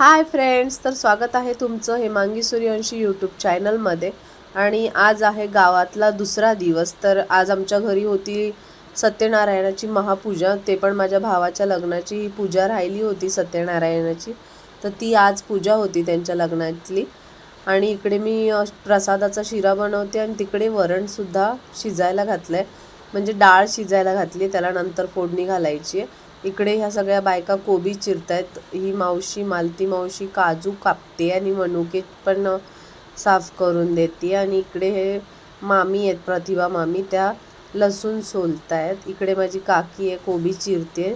Hi friends, तर स्वागत आहे तुमचं हेमांगी सूर्यवंशी यूट्यूब चॅनलमध्ये. आणि आज आहे गावातला दुसरा दिवस. तर आज आमच्या घरी होती सत्यनारायणाची महापूजा. ते पण माझ्या भावाच्या लग्नाची ही पूजा राहिली होती सत्यनारायणाची. तर ती आज पूजा होती त्यांच्या लग्नातली. आणि इकडे मी प्रसादाचा शिरा बनवते आणि तिकडे वरणसुद्धा शिजायला घातलं आहे, म्हणजे डाळ शिजायला घातली, त्याला नंतर फोडणी घालायची आहे. इकडे ह्या सगळ्या बायका कोबी चिरतायत. ही मावशी, मालती मावशी काजू कापते आणि मनुके पण साफ करून देते. आणि इकडे हे मामी आहेत, प्रतिभा मामी, त्या लसूण सोलतायत. इकडे माझी काकी आहे, कोबी चिरते.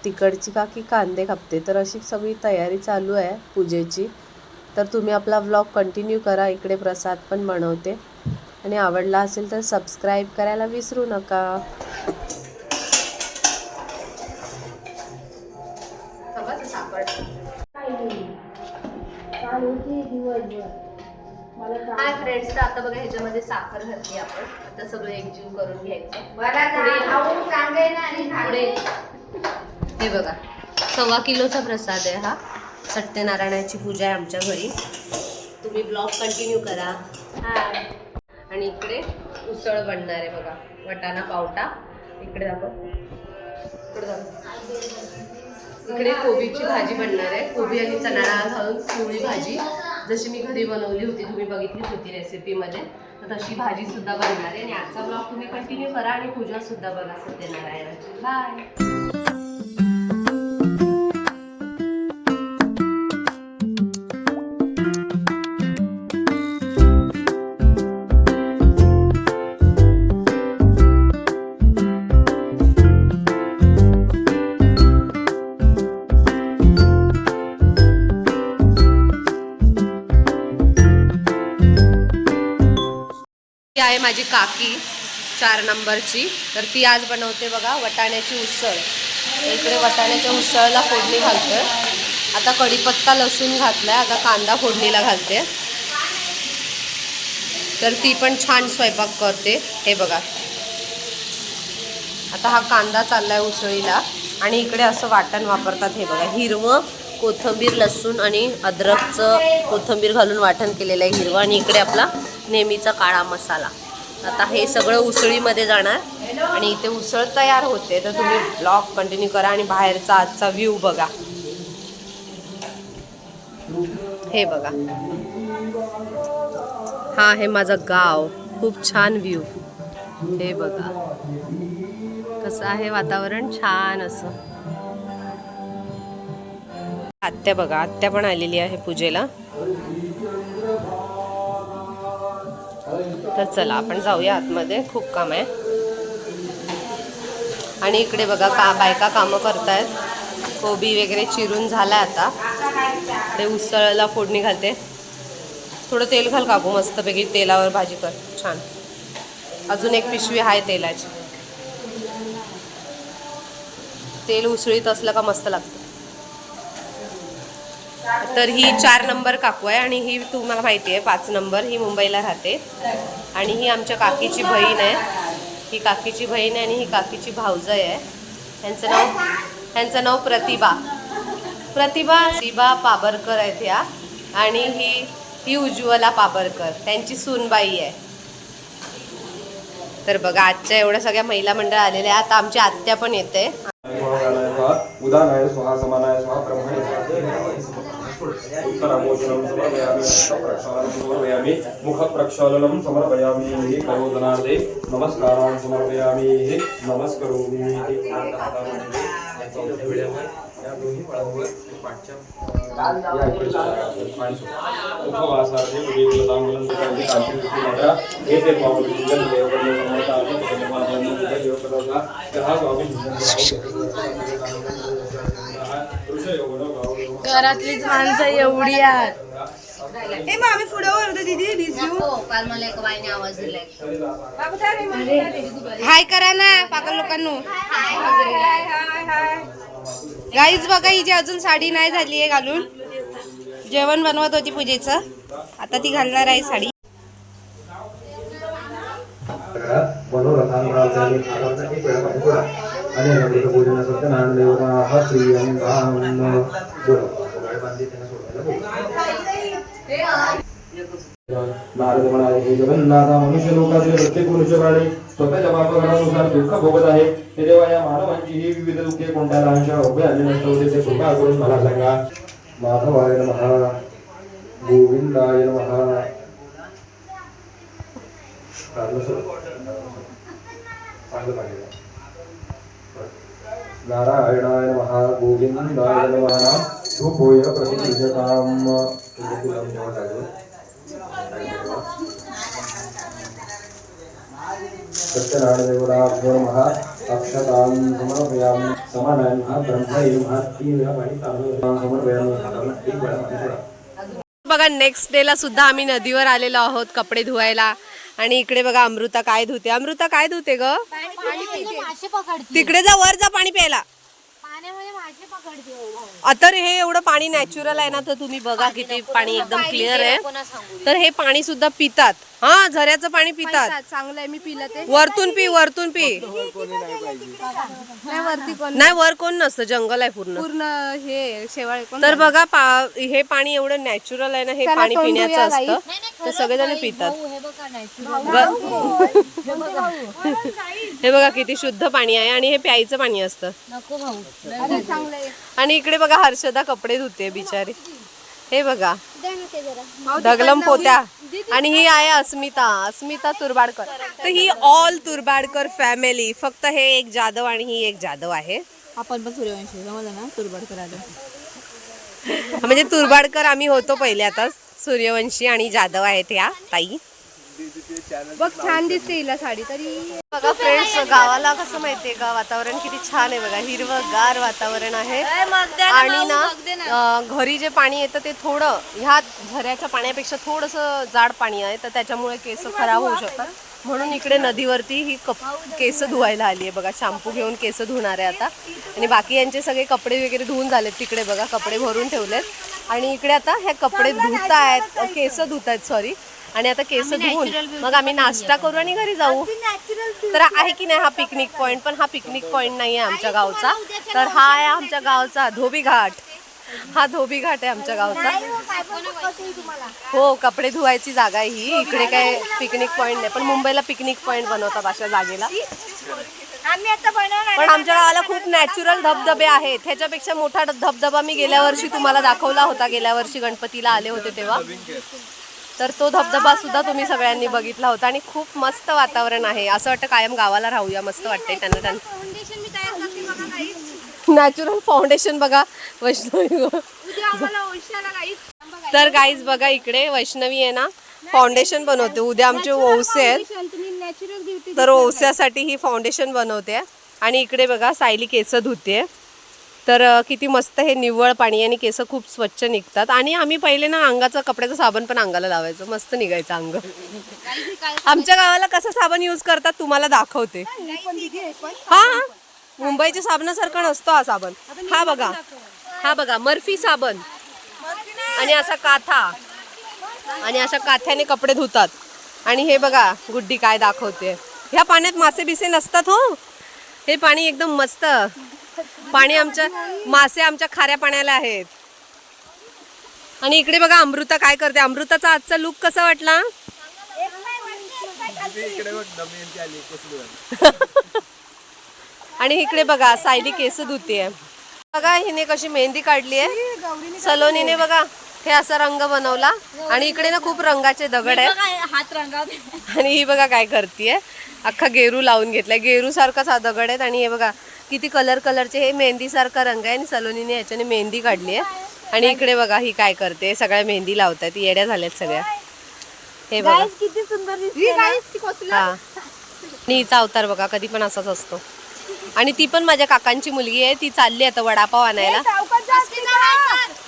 तिकडची काकी कांदे कापते. तर अशी सगळी तयारी चालू आहे पूजेची. तर तुम्ही आपला व्लॉग कंटिन्यू करा. इकडे प्रसाद पण बनवते. आणि आवडला असेल तर सबस्क्राईब करायला विसरू नका. हाय फ्रेंड्स, तर आता बघा ह्याच्यामध्ये साखर घातली आपण. आता सगळं एकजीव करून घ्यायचं. पुढे हे बघा 1.25 किलोचा प्रसाद आहे हा. सत्यनारायणाची पूजा आहे आमच्या घरी. तुम्ही ब्लॉग कंटिन्यू करा. आणि इकडे उसळ बनणार आहे बघा, वटाणा पावटा. इकडे दाखव, इकडे कोबीची भाजी बनणार आहे. कोबी आणि चणा डाळ घालून पिवळी भाजी, जशी मी घरी बनवली होती, तुम्ही बघितलीच होती रेसिपीमध्ये. तर तशी भाजी सुद्धा बनणार आहे. आणि आजचा ब्लॉग तुम्ही कंटिन्यू करा आणि पूजा सुद्धा बघा सत्यनारायणाची. बाय. आहे माझी काकी 4 नंबरची. तर ती आज बनवते बघा वटाण्याची उसळ. इकडे वटाण्याच्या उसळला फोडणी घालते. आता कढीपत्ता लसूण घातलाय, आता कांदा फोडणीला घालते. तर ती पण छान स्वयंपाक करते. हे बघा, आता हा कांदा चाललाय उसळीला. आणि इकडे असं वाटण वापरतात. हे बघा, हिरवं कोथिंबीर, लसूण आणि अद्रकचं कोथिंबीर घालून वाटण केलेलं आहे हिरवं. आणि इकडे आपला नेहमीचा काळा मसाला. आता हे सगळं उसळीमध्ये जाणार आणि इथे उसळ तयार होते. तर तुम्ही ब्लॉग कंटिन्यू करा आणि बाहेरचा आजचा व्ह्यू बघा. हे बघा, हा आहे माझं गाव. खूप छान व्ह्यू. हे बघा कसं आहे वातावरण, छान असं. आत्या बघा, आत्या पण आलेली आहे पूजेला. तर चला आपण जाऊया आतमध्ये, खूप काम आहे. आणि इकडे बघा बायका कामं करतायत. कोबी वगैरे चिरून झाला. आता ते उसळला फोडणी घालते. थोडं तेल घाल काकू, मस्तपैकी तेलावर भाजी कर, छान. अजून एक पिशवी आहे तेलाची. तेल उसळीत असलं का मस्त लागतं. तर ही 4 नंबर काकू आहे. आणि ही तुम्हाला माहिती आहे 5 नंबर. ही मुंबईला राहते. आणि ही आमच्या काकीची बहीण आहे. ही काकीची बहीण आहे आणि ही काकीची भावजय आहे. ह्यांचं नाव प्रतिभा पाबरकर आहेत ह्या. आणि ही उज्ज्वला पाबरकर, त्यांची सूनबाई आहे. तर बघा, आजच्या एवढ्या सगळ्या महिला मंडळ आलेल्या. आता आमची आत्या पण येते. मुखप्रक्षालनं समर्पयामि. करोदनार्थे नमस्कारान् समर्पयामि. नमस्करोमि. या दोन्ही फळांवर पाठच्या उपवासाचे विवेकलतांबलं तुझ्या कांतीला हे ते पावलं जिंकन देवकडे समोर आले. धन्यवाद देवकडे हा स्वामी घरातलीच माणसं एवढी आहेत. हे मग आम्ही पुढे वरतो दीदी दिसू. काल मला एका बाईने आवाज दिलाय. हाय करा ना पागल लोकांनो. गाईज बघा, हिची अजून साडी नाही झाली आहे घालून. जेवण बनवत होती पूजेचं, आता ती घालणार आहे साडी. आणि पूजन सत्यनारायण देवता हा श्री आणि बांधली त्यांना सोडायला बोलवलं. नारद म्हणाले, हे जगन्नाथा, मनुष्य लोकातील प्रत्येक मनुष्य प्राणी स्वतःच्या पापकर्मानुसार दुःख भोगत आहे. हे देवा, या मानवांची ही विविध दुःखे कोणत्या लहानशा उभे आले नसते होते ते कृपा करून मला सांगा. माधवाय नमः, गोविंदाय नमः. नारायणाय नमः, गोविंदाय नमः. धूपोय प्रतिपूजताम्. सत्यनारायणदेवताभ्यो नमः. अक्षतां समर्पयामि. समानान्यः ब्रह्मैवः तीन वेळा पाणी समर्पयामि. एक वेळा पाणी सोडा. बघा नेक्स्ट डे ला सुद्धा आम्ही नदीवर आलेलो आहोत कपडे धुवायला. आणि इकडे बघा अमृता काय धुते. अमृता काय धुते ग? मासे पकडते. तिकडे जा, वर जा पाणी प्यायला. पाण्यामध्ये मासे पकडते. आता हे एवढं पाणी नॅचरल आहे ना, तर तुम्ही बघा किती पाणी एकदम क्लिअर आहे. तर हे पाणी सुद्धा पितात. हा, झऱ्याचं पाणी पितात. चांगलं आहे, मी पिलं ते. वरतून पी, वरतून पी. नाही वरती कोण नाही, वर कोण नसतं, जंगल आहे पूर्ण. पूर्ण हे शेवाळ कोण. तर बघा हे पाणी एवढं नॅचरल आहे ना, हे पाणी पिण्याचं असतं. तर सगळेजण पितात. हे बघा नाही. हे बघा किती शुद्ध पाणी आहे आणि हे प्यायचं पाणी असतं. नको भाऊ. चांगलं आहे. आणि इकडे बघा हर्षदा कपडे धुते बिचारी. हे बघा ढगलम पोत्या. आणि ही आहे अस्मिता तुरबाडकर. तर ही ऑल तुरबाडकर फॅमिली. फक्त हे एक जाधव आणि ही एक जाधव आहे. आपण पण सूर्यवंशी समजलं ना, तुरबडकर आलं. म्हणजे तुरबाडकर आम्ही होतो पहिले, आता सूर्यवंशी आणि जाधव आहेत या ताई. बघ छान दिसते हिला साडी तरी. बघा फ्रेंड्स, गावाला कसं माहितीये का, वातावरण किती छान आहे बघा. हिरवंगार वातावरण आहे. आणि ना घरी जे पाणी येतं ते थोडं ह्या झऱ्याच्या पाण्यापेक्षा थोडंसं जाड पाणी आहे. तर त्याच्यामुळे केस खराब होऊ शकतात. म्हणून इकडे नदीवरती ही केस धुवायला आली आहे बघा. शॅम्पू घेऊन केस धुणार आहे आता. आणि बाकी यांचे सगळे कपडे वगैरे धुवून झालेत. तिकडे बघा कपडे भरून ठेवलेत. आणि इकडे आता हे कपडे धुतायत, केस धुतायत सॉरी. आणि आता केस धुवून मग आम्ही नाश्ता करू आणि घरी जाऊ. तर आहे की नाही हा पिकनिक पॉइंट. पण हा पिकनिक पॉइंट नाही आहे आमच्या गावचा. तर हा आहे आमच्या गावचा धोबी घाट. हा धोबी घाट आहे आमच्या गावचा. हो, कपडे धुवायची जागा आहे ही. इकडे काय पिकनिक पॉइंट नाही. पण मुंबईला पिकनिक पॉइंट बनवतात अशा जागेला. पण आमच्या गावाला खूप नॅचरल धबधबे आहेत. ह्याच्यापेक्षा मोठा धबधबा मी गेल्या वर्षी तुम्हाला दाखवला होता. गेल्या वर्षी गणपतीला आले होते तेव्हा. तर तो धबधबा सुद्धा तुम्ही सगळ्यांनी बघितला होता. आणि खूप मस्त वातावरण आहे. असं वाटतं कायम गावाला राहूया. मस्त वाटतंय त्यांना. नॅचरल फाउंडेशन बघा वैष्णवी. तर गाईज बघा इकडे वैष्णवी आहे ना फाउंडेशन बनवते. उद्या आमचे ओवसे आहेत, तर ओवस्यासाठी ही फाउंडेशन बनवते. आणि इकडे बघा सायली केस धुते. तर किती मस्त हे निव्वळ पाणी आणि केस खूप स्वच्छ निघतात. आणि आम्ही पहिले ना अंगाचा कपड्याचा साबण पण अंगाला लावायचो, मस्त निघायचं अंग. आमच्या गावाला कसं साबण यूज करतात तुम्हाला दाखवते. हा, मुंबईच्या साबणासारखा नसतो हा साबण. हा बघा, हा बघा मर्फी साबण. आणि असा काथा, आणि अशा काथ्याने कपडे धुतात. आणि हे बघा गुड्डी काय दाखवते. ह्या पाण्यात मासे बिसे नसतात. हो, हे पाणी एकदम मस्त पाणी. आमच्या मासे आमच्या खाऱ्या पाण्याला आहेत. आणि इकडे बघा अमृता काय करते. अमृताचा आजचा लुक कसा वाटला? आणि इकडे बघा सायली केस धुते. बघा हिने कशी मेहंदी काढली आहे सलोनीने. बघा हे असा रंग बनवला. आणि इकडे ना खूप रंगाचे दगड आहेत. हात रंगाव. आणि ही बघा काय करते, अख्खा गेरू लावून घेतलाय. गेरू सारखाच हा दगड आहेत. आणि हे बघा किती कलरचे हे मेहंदी सारखा रंग आहे. आणि सलोनीने याच्याने मेहंदी काढली आहे. आणि इकडे बघा ही काय करते, सगळ्या मेहंदी लावतात. येड्या झाल्यात सगळ्या. हे बघा किती सुंदर दिसते. हा, आणि हिचा अवतार बघा कधी पण असाच असतो. आणि ती पण माझ्या काकांची मुलगी आहे. ती चालली आता वडापाव आणायला.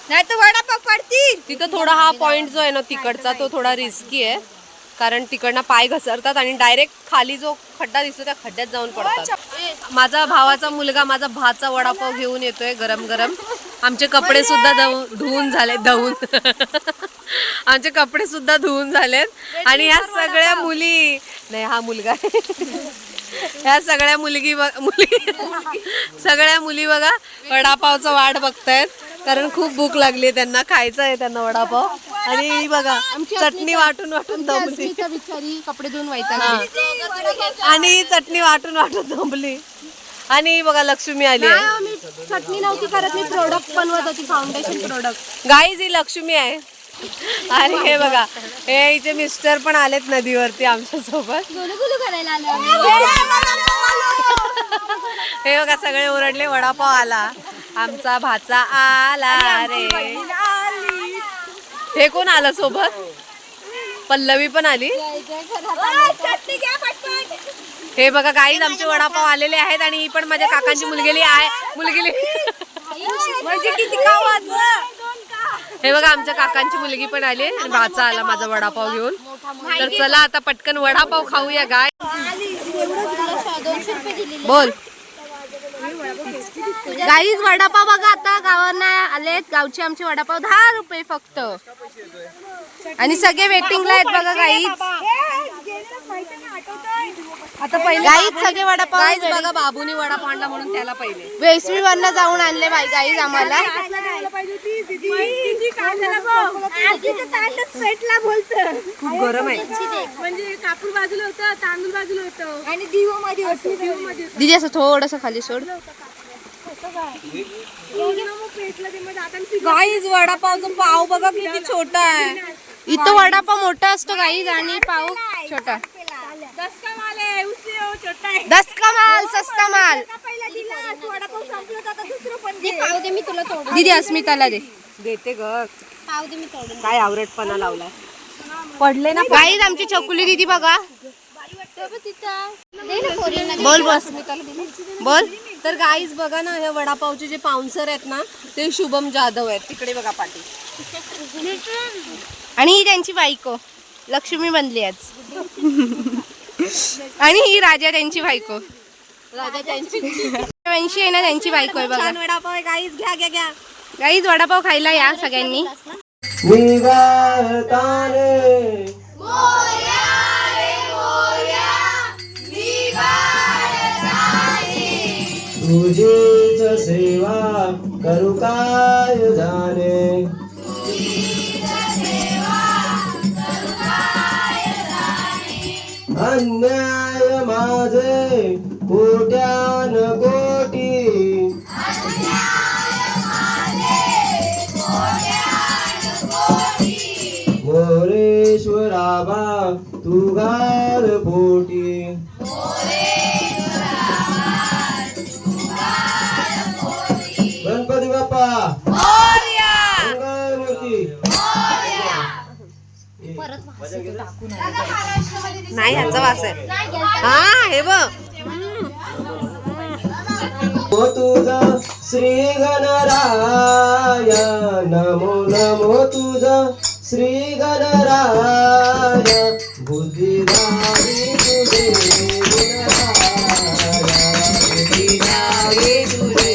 नाही तर वडापाव पडतील. तिथं थोडा हा पॉइंट जो आहे ना तिकडचा तो थोडा रिस्की आहे. कारण तिकडनं पाय घसरतात आणि डायरेक्ट खाली जो खड्डा दिसतो त्या खड्ड्यात जाऊन पडतात. माझा भावाचा मुलगा माझा भाचा वडापाव घेऊन येतोय गरम गरम. आमचे कपडे सुद्धा धुवून झाले. आमचे कपडे सुद्धा धुवून झालेत. आणि ह्या सगळ्या मुली नाही, हा मुलगा ह्या सगळ्या मुली सगळ्या मुली बघा वडापावचं वाट बघतायत. कारण खूप भूक लागली त्यांना, खायचं आहे त्यांना वडापाव. आणि बघा चटणी वाटून वाटून दमली बिचारी कपडे धुवून व्हायचा आणि चटणी वाटून वाटून दमली. आणि बघा लक्ष्मी आली आहे. मी चटणी नव्हती करत, मी प्रोडक्ट बनवत होती, फाउंडेशन प्रोडक्ट. गाईज ही लक्ष्मी आहे. आणि हे बघा हे हिचे मिस्टर पण आलेत नदीवरती आमच्या सोबत. गुलगुलू करायला आलो हे बघा सगळे ओरडले वडापाव आला, आमचा भाचा आला रे. हे कोण आलं सोबत? पल्लवी पण आली. हे बघा गाईज आमचे वडापाव आलेले आहेत. आणि ही पण माझ्या काकांची मुलगी आहे. म्हणजे किती हे बघा आमच्या काकांची मुलगी पण आली आणि भाचा आला माझा वडापाव घेऊन. तर चला आता पटकन वडापाव खाऊया. गाय बोल. गाईज वडापाव बघा आता गावांना आलेत. गावचे आमचे वडापाव 10 रुपये फक्त. आणि सगळे वेटिंगला आहेत बघा गाईज. आता पहिले गाईज सगळे वडापाव गाईज बघा बाबूनी वडापाव आणला म्हणून त्याला पहिले वेसवी वरनं जाऊन आणले बाई गाईज आम्हाला. खूप गरम आहे. म्हणजे कापूर बाजूला होतं, तांदूळ बाजूला होतं आणि दिवो मध्ये होतं. दिदी असं थोडस खाली सोड. गाईज वडापावचा पाव बघा किती छोटा आहे. इथं वडापाव मोठा असतो गाईज आणि पाव छोटा. 10 का माल आहे, उसने वो छोटा है. 10 का माल सस्ता माल. पहिला दिला वडापाव संपला तर आता दुसरं पण दे पाव दे, मी तुला तोडून दीदी अस्मिताला दे. देते ग. पाव दे, मी तोडून काय आवरटपणा लावलाय. पडले ना. गाईज आमची चकुली दीदी बघा. दे ना पोरींना. बोल बस बोल. तर गाईज बघा ना हे वडापावचे जे पाऊन्सर आहेत ना ते शुभम जाधव आहेत. तिकडे बघा पाठी. आणि ही त्यांची बायको लक्ष्मी बनली आज. आणि ही राजा त्यांची बायको. राजा त्यांची वंशी आहे ना त्यांची बायको आहे बघा. छान वडापाव आहे गाईज. घ्या घ्या घ्या. गाईज वडापाव खायला या सगळ्यांनी. तुझीच सेवा करू काय जाणे, अन्याय माझे कोट्यान कोटी, मोरेश्वराबा तू घाल पोटी. गणपती बाप्पा मंगलमूर्ती. नाही ह्याचा वास आहे. हा हे बघ. नमो तुझा श्री गणराय, नमो नमो तुझा श्री गणराय, बुद्धिदारी तुझे गुणगाय, बुद्धिदारी तुझे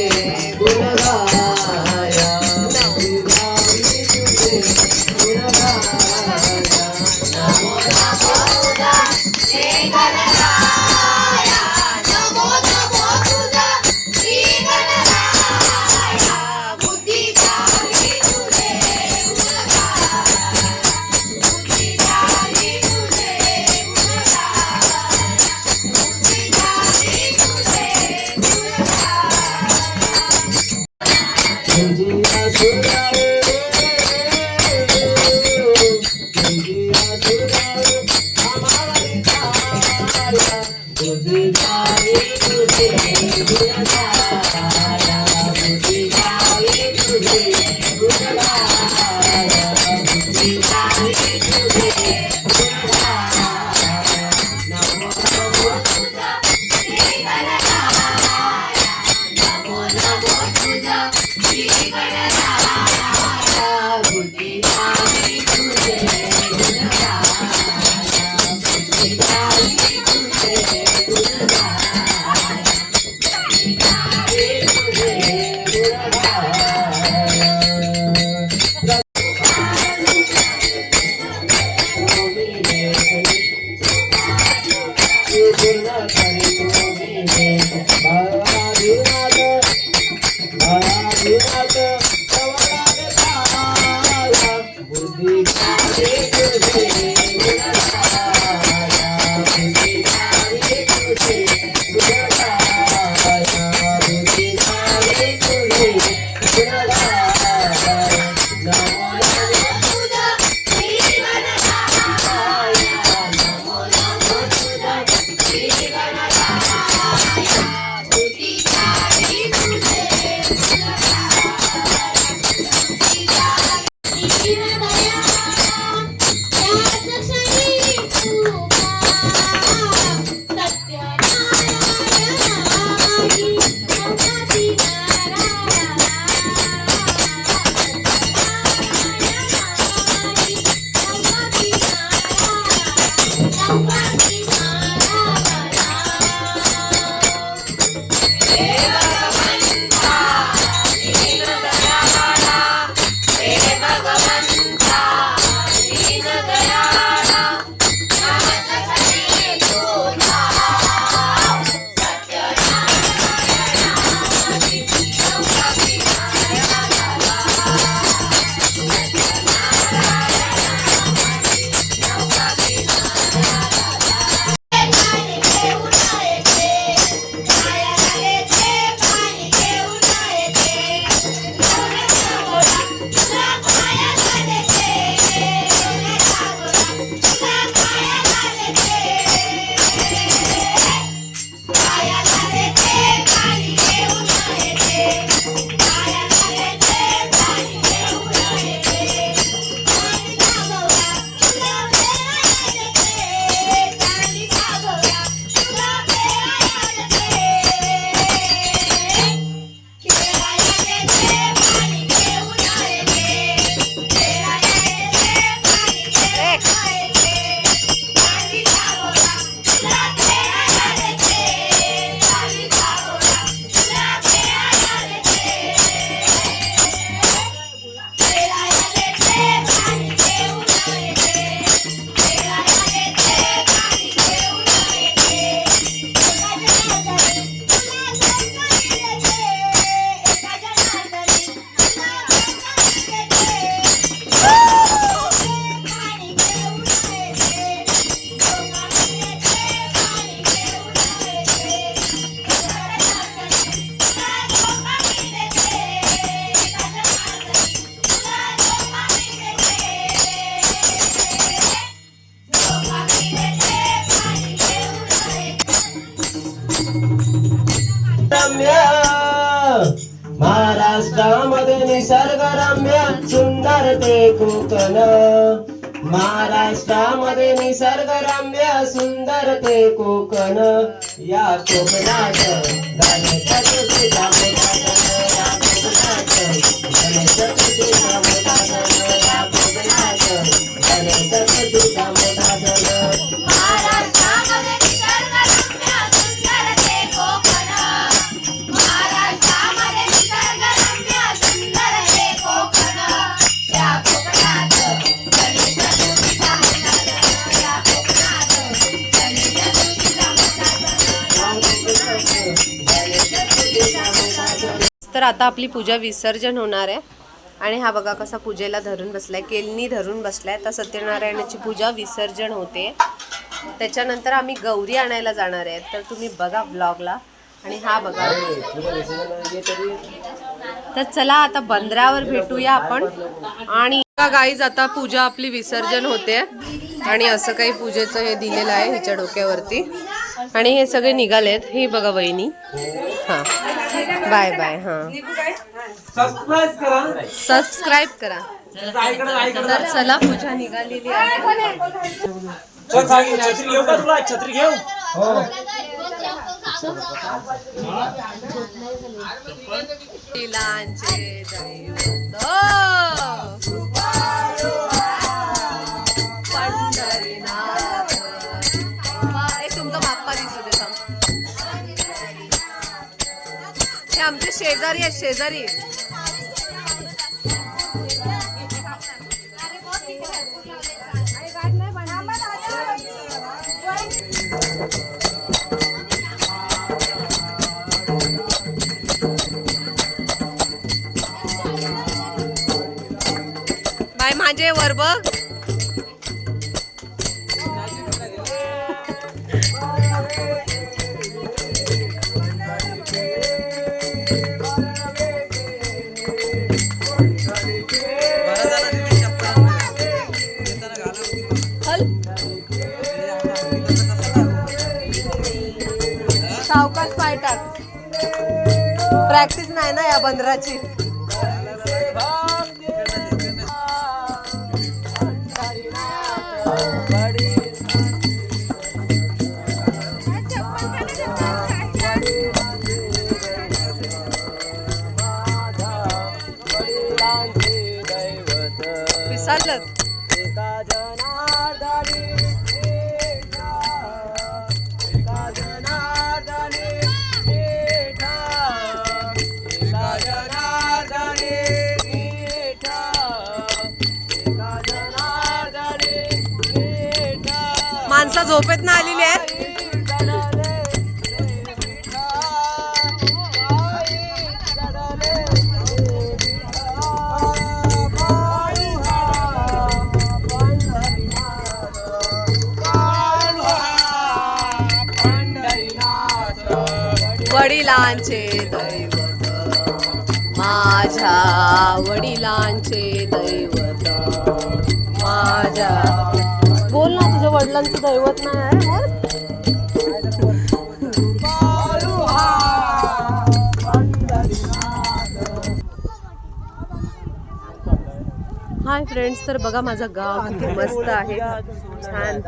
गुणगाय, बुद्धिदारी तुझे गुणगाय. नमो नमो तुझा श्री गणराय, नमो नमो तुझा श्री गणराय, बुद्धिदारी तुझे गुणगाय, बुद्धिदारी तुझे गुणगाय, बुद्धिदारी तुझे गुणगाय. तुझी सुरारे महाराष्ट्रामध्ये निसर्गरम्य सुंदर ते कोकण महाराष्ट्रामध्ये निसर्गरम्य सुंदर ते कोकण या कोकणात गणेश चतुर्थीचा मोठा सण या कोकणात गणेश चतुर्थीचा मोठा सण या कोकणात गणेश चतुर्थीचा मोठा सण महाराष्ट्रामध्ये निसर्गरम्य सुंदर ते कोकण महाराष्ट्रामध्ये निसर्गरम्य सुंदर ते कोकण या कोकणात गणेश चतुर्थीचा मोठा सण या कोकणात गणेश चतुर्थीचा मोठा सण तर आता आपली पूजा विसर्जन होणार आहे आणि हा बघा कसा पूजेला धरून बसलाय, केलनी धरून बसलाय. तर सत्यनारायणाची पूजा विसर्जन होते, त्याच्यानंतर आम्ही गौरी आणायला जाणार आहे. तर तुम्ही बघा ब्लॉगला. आणि हा बघा, तर चला आता बंदरावर भेटूया आपण. आणि गाईज आता पूजा आपली विसर्जन होते आणि असं काही पूजेचं हे दिलेलं आहे हिच्या डोक्यावरती. आणि हे सगळे निघालेत. ही बघा वहिनी. हां बाय बाय. हां सबस्क्राईब करा. तर चला पूजा निघालेली आहे. छत्री घेऊ का तुला? छत्री घेऊ. तिलांचे दैवत पंढरीनाथ. एक तुमचा बाप्पा दिसू दे. हे आमचे शेजारी आहेत, शेजारी. काय माझे वर बघ. सावकाश पाय टाक. प्रॅक्टिस नाही ना या बंदराची. पिसालत माणसं झोपेत ना आलेली आहेत. वडिलांचे दैवत माझ्या वडिलांचे दैवत माझ्या. बोल ना तुझ्या वडिलांचं दैवत नाही आहे. हाय फ्रेंड्स, तर बघा माझं गाव किती मस्त आहे. छान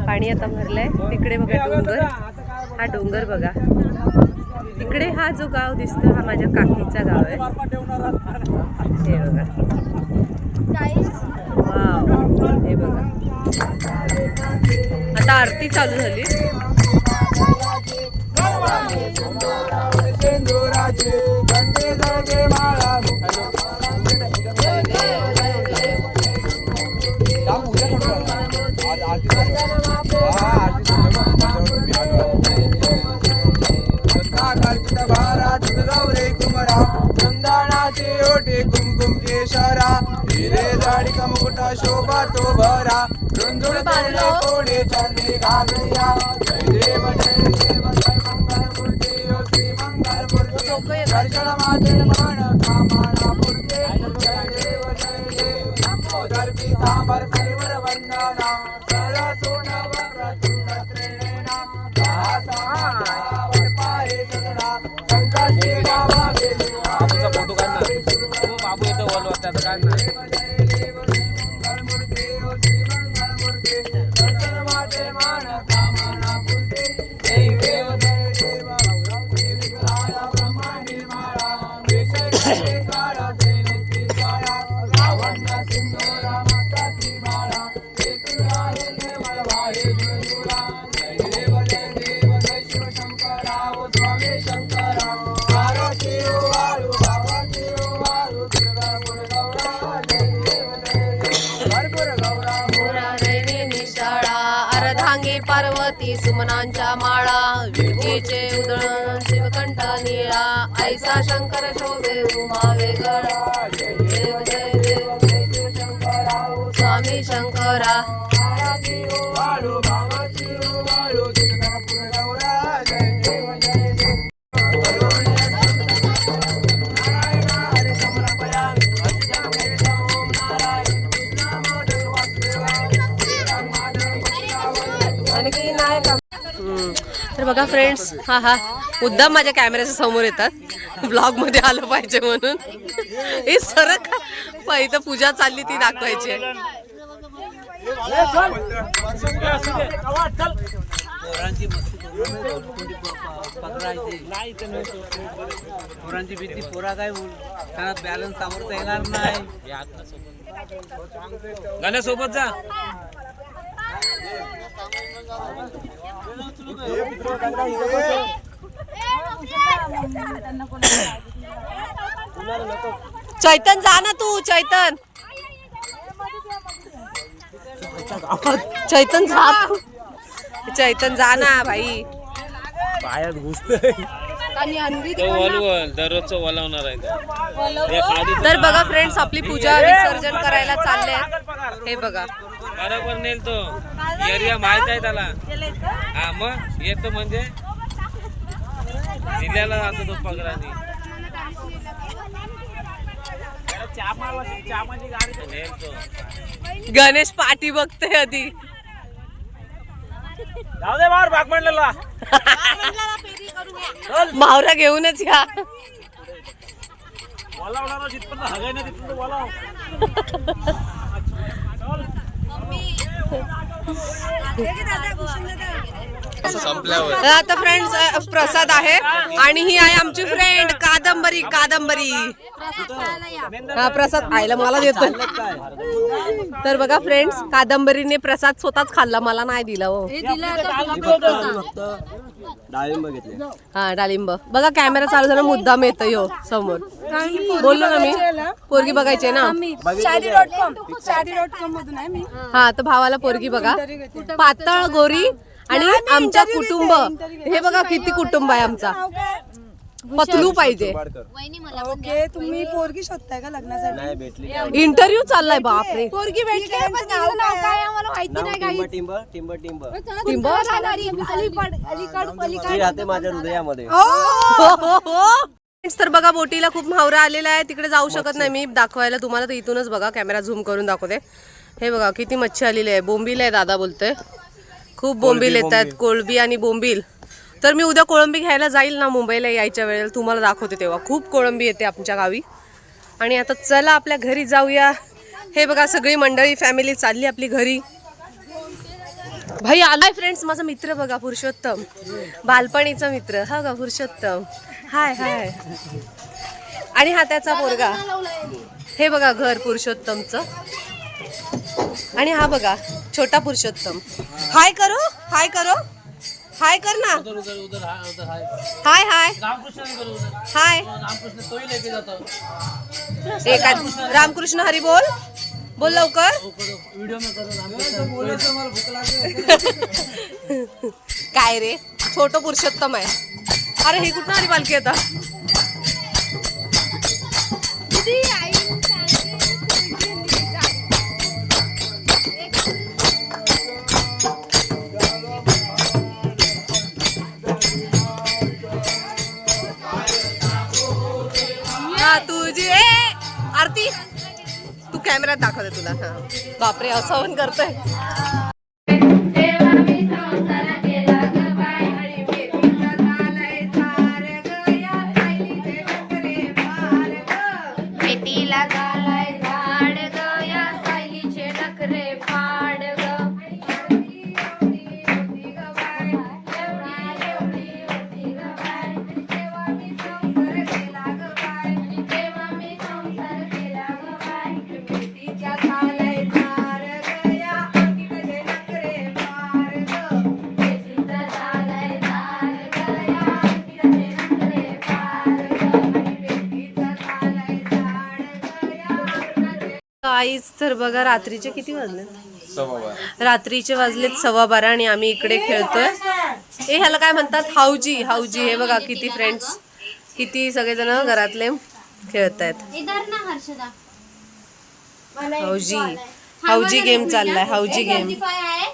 पाणी आता भरलंय. तिकडे बघा डोंगर. हा डोंगर बघा. तिकडे हा जो गाव दिसतो हा माझ्या काकीचा गाव आहे. हे बघा. वाव, हे बघा. आता आरती चालू झाली. कुमकुम केशरा हिरे झाडी का मुकुटा शोभा तो भरा झुंझुळ बांधलो कोडे चरणी घालूया. जय देव जय मंगल मूर्ती ओ श्री मंगल मूर्ती दर्शन माते मान कामना मूर्ती. जय देव नमोदर पीतांबर कलिवर वंदना सरसोण वक्रतुंड त्रिनेना दासा पारे सगळा संकटे गावा गेली. फोटो काढ ना. बाबू येतो बोलवा त्याचं काढ ना. पार्वती सुमनांच्या माळा विठीचे उदळण शिवकंठ निळा ऐसा शंकर शोभे उमा वेगळा. जय देव जय देव जय शिव शंकरा स्वामी शंकरा. तर बघा फ्रेंड्स, हा मुद्दाम माझ्या कॅमेऱ्याच्या समोर येतात ब्लॉग मध्ये आलं पाहिजे म्हणून. हे सरक इथं पूजा चालली ती दाखवायची आहे. पोरांची भीती पोरा काय बोल त्यांना बॅलन्स सावरता येणार नाही. गाण्यासोबत जा. चैतन जा ना तू. चैतन चैतन जा तू. चैतन जा ना भाई. पायात घुसतंय. आणि अन्वी तो वलवल दररोजचं वलवणार आहे तो. तर बघा फ्रेंड्स, आपली पूजा विसर्जन करायला चालले. हे बघा, बरोबर नेल तो एरिया माहित आहे त्याला. हा मग येतो म्हणजे जिल्ह्याला जातो तो पगडाने. नेल तो. गणेश पाठी बघते आधी. मावरा घेऊनच या. संपल्यावर आता फ्रेंड्स प्रसाद आहे आणि ही आहे आमची फ्रेंड कादंबरी. कादंबरी हा प्रसाद आयला मला देतो. तर बघा फ्रेंड्स, कादंबरीने प्रसाद स्वतःच खाल्ला, मला नाही दिला. हो डाळिंब घेतले. हा डाळिंब. बघा कॅमेरा चालू झाला, मुद्दाम येतं यो समोर. बोललो ना मी, पोरगी बघायची ना. शादी.com मधून आहे मी. हा तर भावाला पोरगी बघा, पातळ गोरी आणि आमच्या कुटुंब. हे बघा किती कुटुंब आहे आमचा. पतलू पाहिजे. वहिनी मला पण ओके, तुम्ही पोरगी शोधताय का लग्नासाठी? नाही भेटली. इंटरव्ह्यू चाललाय बापरे. पोरगी भेटली पण तिचं नाव काय आम्हाला माहिती नाही काही. टिंब टिंब टिंब टिंब? ती राहते माझ्या हृदयामध्ये. तर बघा बोटीला खूप म्हावरा आलेला आहे, तिकडे जाऊ शकत नाही मी दाखवायला तुम्हाला. तर इथूनच बघा, कॅमेरा झूम करून दाखवते. हे बघा किती मच्छी आलेली आहे. बोंबील आहे दादा बोलतोय, खूप बोंबील येत आहेत. कोळंबी आणि बोंबील. तर मी उद्या कोळंबी घ्यायला जाईल ना मुंबईला यायच्या वेळेला, तुम्हाला दाखवते तेव्हा. खूप कोळंबी येते आमच्या गावी. आणि आता चला आपल्या घरी जाऊया. हे बघा सगळी मंडळी फॅमिली चालली आपली घरी. भाई आलाय फ्रेंड्स माझा मित्र बघा, पुरुषोत्तम, बालपणीचा मित्र. हा का पुरुषोत्तम, हाय हाय. आणि हा त्याचा पोरगा. हे बघा घर पुरुषोत्तमचं. आणि हा बघा छोटा पुरुषोत्तम. हाय करो, हाय करो, हाय कर ना. हाय हाय हाय. एक रामकृष्ण हरी बोल, बोल लवकर. काय रे, छोटो पुरुषोत्तम आहे. अरे ही कुठं आली पालखी आता. तुझी आरती तू कॅमेऱ्यात दाखवते तुला. हा बापरे, असं पण करतोय. पेटीला झालाय झाड ग, या सायलीचे नखरे फाड ग. आईच तर बघा रात्रीचे किती वाजले, रात्रीचे वाजलेत 12:15 आणि आम्ही इकडे खेळतोय. हे ह्याला काय म्हणतात, हाऊजी. हाऊजी. हे बघा किती फ्रेंड्स, किती सगळेजण घरातले खेळत आहेत. इधर ना हर्षदा. हाऊजी. हाऊजी गेम चाललाय. Housie game. आहे.